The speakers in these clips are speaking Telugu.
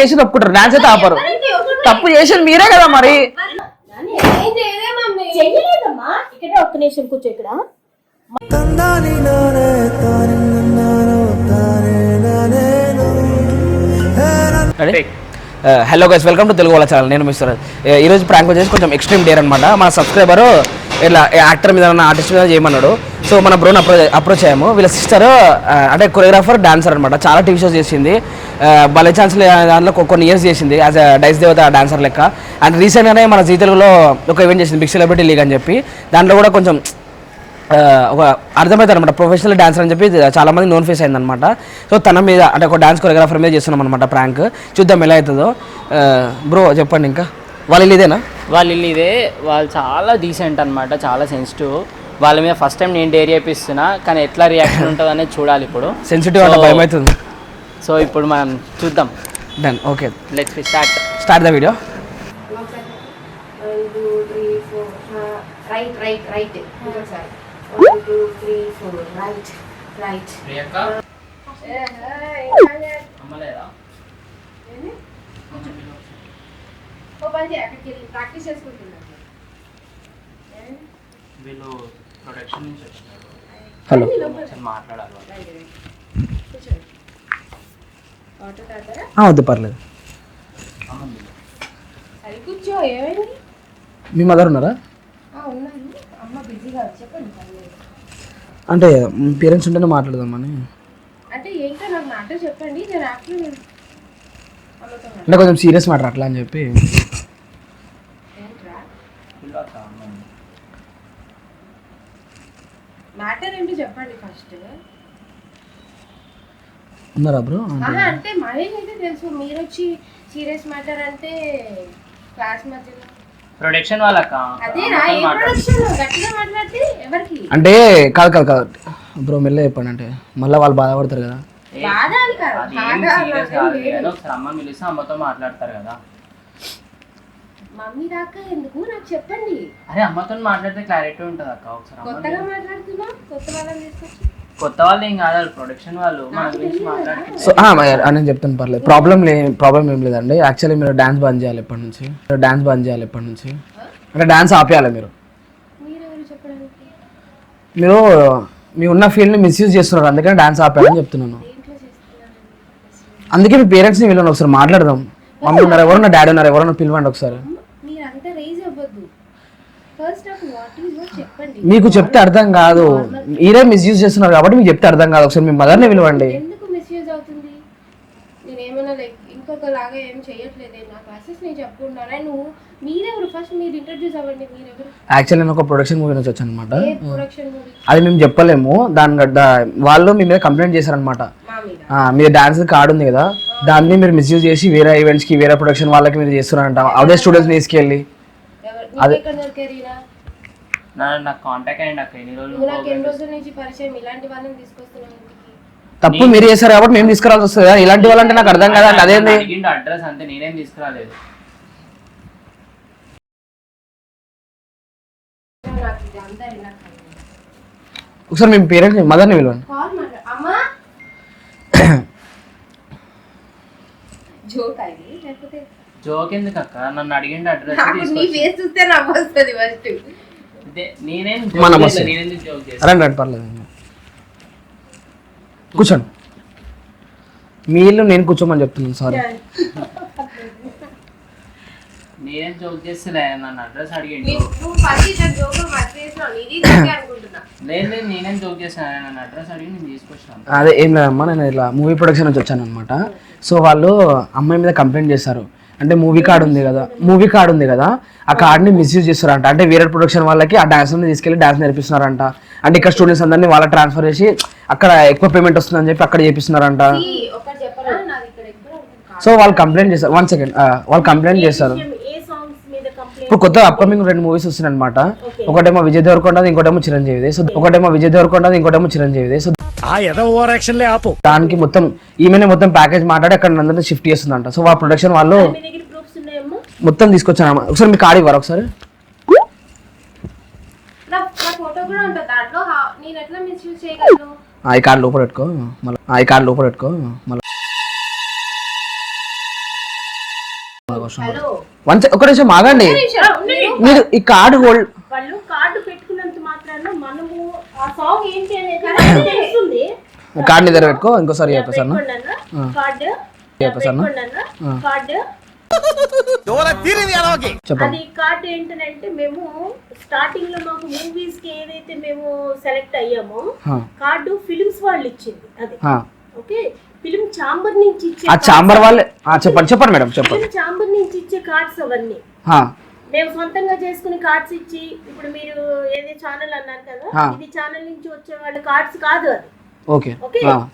చేసి ఒప్పుకుంటారు, డాన్స్ అయితే ఆపరు. తప్పు చేసేది మీరే కదా మరి. ఒక్క నిమిషం కూర్చో ఇక్కడ. Hello guys, welcome to Telugu వాళ్ళ ఛానల్. నేను మిస్టర్. ఈరోజు ప్రాంక్ వచ్చేసి కొంచెం ఎక్స్ట్రీమ్ డేర్ అనమాట. మన సబ్స్క్రైబర్ ఇట్లా యాక్టర్ మీద ఆర్టిస్ట్ మీద చేయమన్నాడు. సో మన బ్రోని అప్రోచ్ అయ్యాము. వీళ్ళ సిస్టర్ అంటే కొరియోగ్రాఫర్, డాన్సర్ అనమాట. చాలా టీవీ షోస్ చేసింది. భలే ఛాన్స్లు దాంట్లో కొన్ని ఇయర్స్ చేసింది యాజ్ అ డైస్ దేవత డాన్సర్ లెక్క. అండ్ రీసెంట్గానే మన జీ తెలుగులో ఒక ఈవెంట్ చేసింది, బిగ్ సెలబ్రిటీ లీగ్ అని చెప్పి. దాంట్లో కూడా కొంచెం ఒక అర్థమవుతుంది అనమాట, ప్రొఫెషనల్ డాన్సర్ అని చెప్పి చాలా మంది నోన్ ఫేస్ అయిందనమాట. సో తన మీద అంటే ఒక డాన్స్ కొరియోగ్రాఫర్ మీద చేస్తున్నాం అనమాట ప్రాంక్. చూద్దాం ఎలా అవుతుందో. బ్రో చెప్పండి, ఇంకా వాళ్ళ ఇల్లు ఇదేనా? వాళ్ళ ఇల్లు ఇదే. వాళ్ళు చాలా డీసెంట్ అనమాట, చాలా సెన్సిటివ్. వాళ్ళ మీద ఫస్ట్ టైం నేను డేర్ చేపిస్తున్నా, కానీ ఎట్లా రియాక్షన్ ఉంటుంది అనేది చూడాలి. ఇప్పుడు సెన్సిటివ్ అంటే భయం అవుతుంది. సో ఇప్పుడు మనం చూద్దాం. Done, okay, let's start the video. Right 1 2 3 4 right. Practice చేసుకుంటున్నారు. వీళ్ళు ప్రొడక్షన్ నుంచి వచ్చినారు. హలో, మాట్లాడాలి. వద్దు, పర్లేదు. కూర్చో. ఏమైంది? మీ మదర్ ఉన్నారా? ఉన్నాను. అమ్మ బిజీగా. చెప్పండి. అంటే పేరెంట్స్ ఉంటేనే మాట్లాడదామని. అంటే ఏంటో నాకు మ్యాటర్ చెప్పండి. నేను యాక్చువల్లీ అంటే కొంచెం సీరియస్ మ్యాటర్ అట్లా అని చెప్పి. మ్యాటర్ ఏంటో చెప్పండి ఫస్ట్. ఉన్నారా బ్రో? అంటే మహేష్ అయితే తెలుసు. మీరు వచ్చి సీరియస్ మ్యాటర్ అంటే క్లాస్ మధ్యలో ప్రొడక్షన్ వాళ్ళక. అంటే కాదు బ్రో, మెల్ల చెప్పండి. అంటే మళ్ళీ వాళ్ళు బాధపడతారు కదా. అమ్మ పిలిస్తే అమ్మతో మాట్లాడతారు కదా. మమ్మీ దాకా ఎందుకు నాకు చెప్పండి. అరే అమ్మతో మాట్లాడితే క్లారిటీ ఉంటుంది అక్క. ఒకసారి కొత్తగా మాట్లాడుతున్నా, కొత్త వాళ్ళని తీసుకొచ్చి. కొత్త వాళ్ళు ఏం కాదు, ప్రొడక్షన్ వాళ్ళు మన గురించి మాట్లాడుతున్నారు. సో నేను చెప్తాను, పర్లేదు. ప్రాబ్లం ఏం లేదండి. యాక్చువల్లీ మీరు డాన్స్ బంద్ చేయాలి ఎప్పటి నుంచి. అంటే డాన్స్ ఆపేయాలి మీరు. మీరు మీ ఉన్న ఫీల్డ్ని మిస్యూజ్ చేస్తున్నారు, అందుకని డాన్స్ ఆపేయాలని చెప్తున్నాను. అందుకే మీ పేరెంట్స్ని వీళ్ళని ఒకసారి మాట్లాడదాం. మమ్మీ ఉన్నారు, ఎవరన్నా డాడీ ఉన్నారు, ఎవరన్నా పిలవండి ఒకసారి. మీకు చెప్తే అర్థం కాదు, మీరే మిస్యూజ్ చేస్తున్నారు కాబట్టి మీకు చెప్తే అర్థం కాదు. ఒకసారి మీ మదర్ని పిలవండి. ఇంకొకలాగా ఏం చేయట్లేదు. నా క్లాసెస్ నేను చెప్పుకుంటాను. నువ్వు మీరెవరు? ఫస్ట్ మీరు ఇంట్రడ్యూస్ అవ్వండి. మీరెవరు? యాక్చువల్లీ నేను ఒక ప్రొడక్షన్ మూవీ నుంచి వచ్చాను అనమాట. అది మేము చెప్పలేము. వాళ్ళు మీ మీద కంప్లైంట్ చేశారనమాట. మీరు డాన్స్ కార్డు ఉంది కదా, దాన్ని మీరు మిస్యూజ్ చేసి వేరే ఈవెంట్స్ కి, వేరే ప్రొడక్షన్ వాళ్ళకి మీరు చేస్తున్నారంట. అదే స్టూడెంట్స్ తీసుకెళ్ళి తప్పు మీరు చేశారు కాబట్టి మేము తీసుకురావాల్సి వస్తుంది. ఇలాంటి వాళ్ళంటే నాకు అర్థం కదా. అదేంటి అడ్రస్ అంతే, నేనేం తీసుకురాలేదు. ఒకసారి మీ పేరెంట్స్ మదర్ని పిలవండి. జోక్ ఎందుకు అక్క? నన్ను అడిగిండు అడ్రస్. రండి, పర్లేదు, కూర్చోండి. మీ ఇల్లు నేను కూర్చోమని చెప్తున్నాను. సారీ, నేనేం జోక్ చేస్తలే. నన్ను అడ్రస్ అడిగిండు. నేనేం జోక్ చేస్తాను, నన్ను అడ్రస్ అడిగి నేను తీసుకొచ్చాను. అదే ఏం లేదమ్మా, నేను ఇలా మూవీ ప్రొడక్షన్ నుంచి వచ్చాను అనమాట. సో వాళ్ళు అమ్మాయి మీద కంప్లైంట్ చేశారు. అంటే మూవీ కార్డు ఉంది కదా, ఆ కార్డ్ని మిస్యూజ్ చేస్తారంట. అంటే వేరే ప్రొడక్షన్ వాళ్ళకి ఆ డాన్స్ని తీసుకెళ్ళి డాన్స్ నేర్పిస్తున్నారంట. అంటే ఇక్కడ స్టూడెంట్స్ అందరినీ వాళ్ళ ట్రాన్స్ఫర్ చేసి అక్కడ ఎక్కువ పేమెంట్ వస్తుందని చెప్పి అక్కడ చేపిస్తున్నారంట. సో వాళ్ళు కంప్లైంట్ చేస్తారు. 1 సెకండ్, వాళ్ళు కంప్లైంట్ చేస్తారు. ఇప్పుడు కొత్త అప్కమింగ్ 2 మూవీస్ వస్తున్నాయి అనమాట. ఒకటేమో విజయ్ దేవరకొండ, ఇంకోటేమో చిరంజీవిది. సో దానికి మొత్తం ఈమెనే మొత్తం ప్యాకేజ్ మాట్లాడి అక్కడ అందరినీ షిఫ్ట్ చేస్తుందంట. సో వాళ్ళ ప్రొడక్షన్ వాళ్ళు మొత్తం తీసుకొచ్చాను. ఒకసారి మీ కార్డు ఇవ్వరు? ఒకసారి ఈ కార్డు లోపల పెట్టుకో. మళ్ళీ అవసరం లేదు. ఒక నిమిషం ఆగండి. మీరు ఈ కార్డు హోల్డ్ వాళ్ళు కార్డు పెట్టుకున్నంత మాత్రాన మనము ఆ సాంగ్ ఏంటి అనేది తెలుస్తుంది. కార్డు నీ దగ్గర పెట్టుకో. ఇంకోసారి చెప్పేసి అన్న కార్డు చెప్పేసి అన్న కార్డు చెప్పండి. అది కార్డు ఏంటంటే మేము స్టార్టింగ్ లో మాకు మూవీస్ కి ఏదైతే మేము సెలెక్ట్ అయ్యామో కార్డు ఫిలిమ్స్ వాళ్ళు ఇచ్చింది అది. ఓకే, ఫిలిం ఛాంబర్ నుంచి ఇచ్చే ఆ ఛాంబర్ వాళ్ళే చెప్పండి మేడం చెప్పండి. ఛాంబర్ నుంచి ఇచ్చే కార్డ్స్ అవన్నీ మేము సొంతంగా చేసుకుని కార్డ్స్ ఇచ్చి, ఇప్పుడు మీరు ఏదే ఛానల్ అన్నారు కదా, ఇది ఛానల్ నుంచి వచ్చే వాళ్ళ కార్డ్స్ కాదు అది. ఓకే,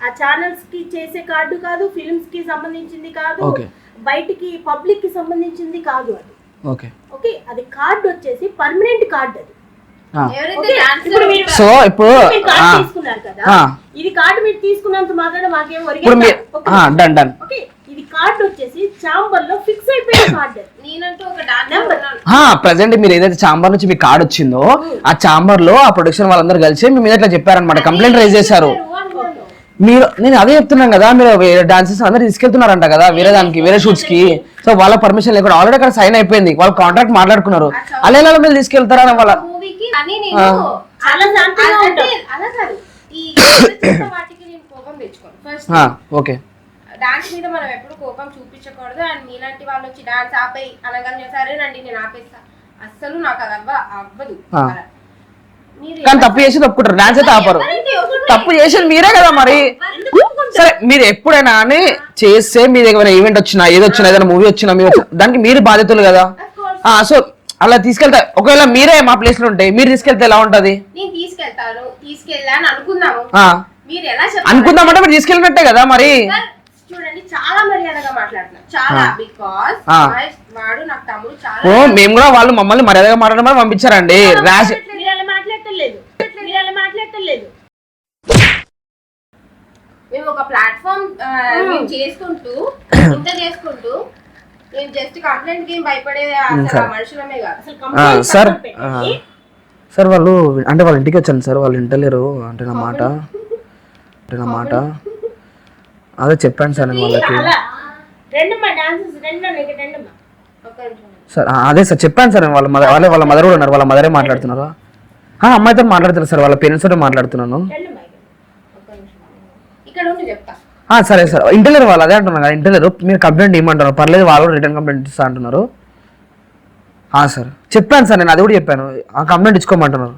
ఆ ఛానల్స్ కి చేసే కార్డు కాదు, ఫిల్మ్స్ కి సంబంధించింది కాదు, బయటికి పబ్లిక్ కి సంబంధించింది కాదు అది. ఓకే, అది కార్డు వచ్చేసి పర్మనెంట్ కార్డు అది. సో ఇప్పుడు తీసుకున్నారు కదా, ఇది కార్డు మీరు తీసుకున్నంత మాత్రాన మాకేం డన్. ఓకే, ఇది కార్డు వచ్చేసి ఛాంబర్ లో ఫిక్స్ అయిపోయిన కార్డు. నేనంటూ ఒక నెంబర్ ప్రెసెంట్ మీరు ఏదైతే ఛాంబర్ నుంచి మీ కార్డు వచ్చిందో ఆ ఛాంబర్ లో ఆ ప్రొడక్షన్ వాళ్ళందరూ కలిసి మీ మీద ఇట్లా చెప్పారనమాట, కంప్లైంట్ రైజ్ చేశారు. మీరు నేను అదే చెప్తున్నాను కదా, మీరు డాన్సెస్ అందరూ తీసుకెళ్తున్నారంట కదా వేరే దానికి, వేరే షూట్స్ కి. సో వాళ్ళ పర్మిషన్ లేకుండా ఆల్రెడీ అక్కడ సైన్ అయిపోయింది, వాళ్ళు కాంట్రాక్ట్ మాట్లాడుకున్నారు. అలా మీరు తీసుకెళ్తారా వాళ్ళ ఓకే. డాన్స్ మీద మనం ఎప్పుడు కోపం చూపించకూడదు. అండ్ మీలాంటి వాళ్ళు వచ్చి డాన్స్ ఆపేయి అనగానే సరేనండి నేను ఆపేస్తా, అస్సలు నాకు అది అవ్వదు. కానీ తప్పు చేసి ఒప్పుకుంటారు, డాన్స్ అయితే ఆపరు. తప్పు చేసేది మీరే కదా మరి. సరే మీరు ఎప్పుడైనా అని చేస్తే మీ దగ్గర ఈవెంట్ వచ్చినా ఏదొచ్చినా ఏదైనా మూవీ వచ్చినా దానికి మీరు బాధ్యతలు కదా. సో అలా తీసుకెళ్తా, ఒకవేళ మీరే మా ప్లేస్ లో ఉంటే మీరు తీసుకెళ్తే ఎలా ఉంటది? నేను తీసుకెళ్తాను, తీసుకెళ్ళాను అనుకుందాము. అనుకుందామంటే మీరు తీసుకెళ్ళినట్టే కదా మరి. చూడండి చాలా మర్యాదగా మాట్లాడుతున్నారు, చాలా. బికాస్ వాడు నాకు తమ్ముడు చాలా. ఓ మేము కూడా వాళ్ళు మమ్మల్ని మర్యాదగా మాట్లాడమని పంపించారండి. ర్యాష్ మాట్లాడలేదు. మేము ఒక ప్లాట్ఫామ్ చేసుకుంటూ ఇంత చేసుకుంటూ మేము జస్ట్ కంప్లైంట్ కి భయపడే మనుషులమే కాదు. సార్ వాళ్ళు అంటే వాళ్ళ ఇంటికి వచ్చాను సార్, వాళ్ళు వింటలేరు అంటే నా మాట అదే చెప్పాను సార్ నేను వాళ్ళకి. సార్ అదే సార్ చెప్పాను సార్, వాళ్ళ మదర్ కూడా ఉన్నారు, వాళ్ళ మదరే మాట్లాడుతున్నారు. అమ్మాయితో మాట్లాడుతున్నారు సార్, వాళ్ళ పేరెంట్స్ తోటి మాట్లాడుతున్నాను. సరే సార్, ఇంటలేరు వాళ్ళు, అదే అంటున్నారు కదా, ఇంటలేరు. మీరు కంప్లైంట్ ఇవ్వమంటున్నారు, పర్లేదు వాళ్ళు రిటర్న్ కంప్లైంట్ ఇస్తా అంటున్నారు. సార్ చెప్పాను సార్, నేను అది కూడా చెప్పాను, ఆ కంప్లైంట్ ఇచ్చుకోమంటున్నారు.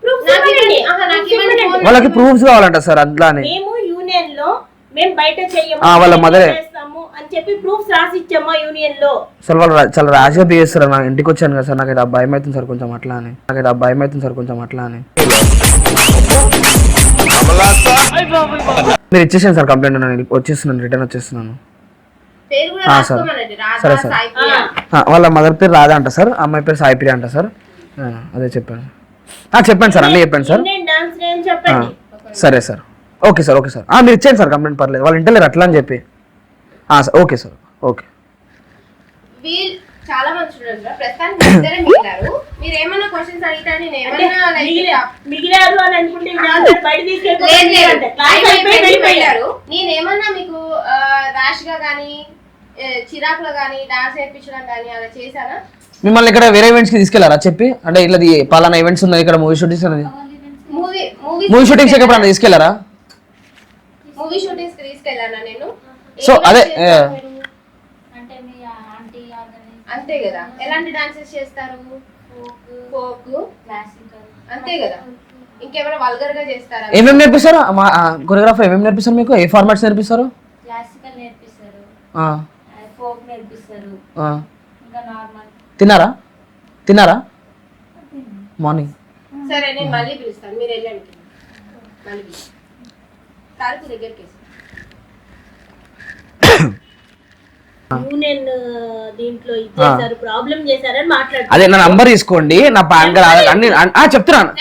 వాళ్ళకి ప్రూఫ్స్ కావాలంట సార్. అట్లానే వాళ్ళ మదరే సార్, వాళ్ళు చాలా ర్యాష్ గా బిహేవ్ చేస్తారు. నాకు ఇంటికి వచ్చాను కదా సార్, నాకు భయం అవుతుంది సార్ కొంచెం అట్లా అని. మీరు ఇచ్చేసాను సార్ కంప్లైంట్, వచ్చేస్తున్నాను, రిటర్న్ వచ్చేస్తున్నాను. సార్ సరే సార్, వాళ్ళ మదర్ పేరు రాధా అంట సార్, అమ్మాయి పేరు సాయిప్రియ అంట సార్. అదే చెప్పాను సార్, అన్నీ చెప్పాను సార్. సరే సార్, ఓకే సార్. మీరు ఇచ్చేయండి సార్ కంప్లైంట్, పర్లేదు. వాళ్ళు ఇంటలేరు అట్లా అని చెప్పి. Okay sir, okay. చాలా మంది స్టూడెంట్స్ ప్రస్తుతానికి ఇద్దరే మిగిలారు. మీరు ఏమైనా క్వశ్చన్స్ అడిగితే నేను ఏమైనా మిగిలారు అని అనుకుంటే నేనేమన్నా మీకు ర్యాష్ గా గానీ చిరాకులో గానీ డాన్స్ నేర్పించడం గానీ అలా చేశానా? మిమ్మల్ని ఇక్కడ వేరే ఈవెంట్స్ కి తీసుకెళ్లారా చెప్పి, అంటే ఇట్లా పలానా ఈవెంట్స్ ఉన్నాయి ఇక్కడ మూవీ షూటింగ్స్ అనేది, మూవీ షూటింగ్స్ ఎక్కడ తీసుకెళ్లారా? మూవీ షూటింగ్స్ కి తీసుకెళ్ళానా నేను? సో అదే అంతే కదా. ఎలాంటి డాన్సెస్ చేస్తారు? ఫోక్, క్లాసికల్, అంతే కదా. ఇంకేమైనా వల్గర్ గా చేస్తారా? ఏమేమి నేర్పిస్తారు కొరియోగ్రాఫర్? ఏమేమి నేర్పిస్తారు మీకు? ఏ ఫార్మాట్స్ నేర్పిస్తారు? క్లాసికల్ నేర్పిస్తారు, ఫోక్ నేర్పిస్తారు, ఇంకా నార్మల్. తిన్నారా మార్నింగ్? సరే నేను మళ్ళీ పిలుస్తాను, మీరు వెళ్ళండి. మళ్ళీ తారీఖు దగ్గరికి యూనియన్ దీంట్లో ఇచ్చేసారు, ప్రాబ్లం చేశారని మాట్లాడుతున్నారు. అదే నా నంబర్ తీసుకోండి, నా పాన్ కార్డ్ అన్ని చెప్తున్నాను.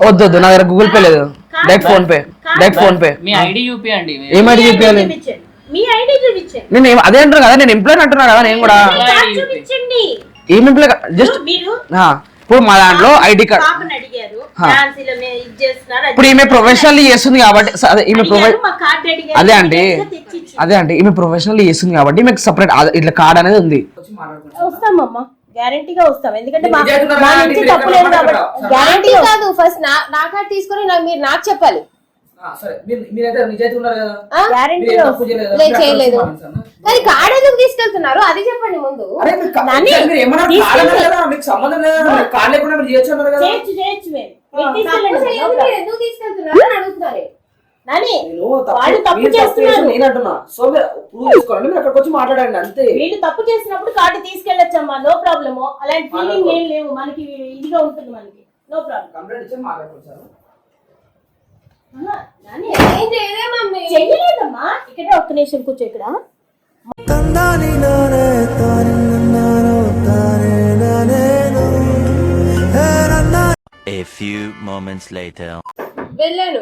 వద్దు, నా దగ్గర గూగుల్ పే లేదు, డైరెక్ట్ ఫోన్ పే. మీ ఐడి చూపియండి. ఏం ఐడి చూపించాలి? మీ ఐడి చూపించండి. నేను అదే అంటున్నా కదా, నేను ఎంప్లాయ్ అంటున్నా కదా, నేను కూడా చూపించండి. ఏం ఎంప్లాయ్ జస్ట్ మీరు ఇప్పుడు మా దాంట్లో ఐడి కార్డ్ అడిగారు, ఝాన్సీలో మేము ఇది చేస్తున్నారు ఇప్పుడు ఈమె ప్రొఫెషనల్లీ చేస్తుంది కాబట్టి అదే ఈమె మా కార్డ్ అడిగారు అదే అంటే తెచ్చిచ్చు అదే అంటే ఈమె ప్రొఫెషనల్లీ చేస్తుంది కాబట్టి మీకు సపరేట్ ఇట్లా కార్డ్ అనేది ఉంది. వస్తామమ్మా గ్యారంటీగా వస్తాం ఎందుకంటే మా నుంచి తప్పు లేదు కాబట్టి గ్యారంటీ కాదు, ఫస్ట్ నా కార్డ్ తీసుకొని మీరు నాకు చెప్పాలి. గ్యారంటీగా లేదు చేయలేదు, కానీ కార్డ్ ఎందుకు తీసుకెళ్తున్నారు అది చెప్పండి ముందు. చేయొచ్చు చేయొచ్చు ఎందుకు తీసుకెళ్తున్నారు అని అడుగుతున్నారు. నాని వాళ్ళు తప్పు చేస్తున్నారు, మాట్లాడండి అంతే. వీళ్ళు తప్పు చేసినప్పుడు కార్డు తీసుకెళ్ళొచ్చమ్మా, నో ప్రాబ్లమ్. అలాంటి ఫీలింగ్ ఏం లేవు మనకి, ఇదిగా ఉంటుంది మనకి, నో ప్రాబ్లం. చెయ్యలేదమ్మా, ఇక్కడ ఒక్క నిమిషం కూర్చో. ఇక్కడ A few moments later. వెళ్ళాను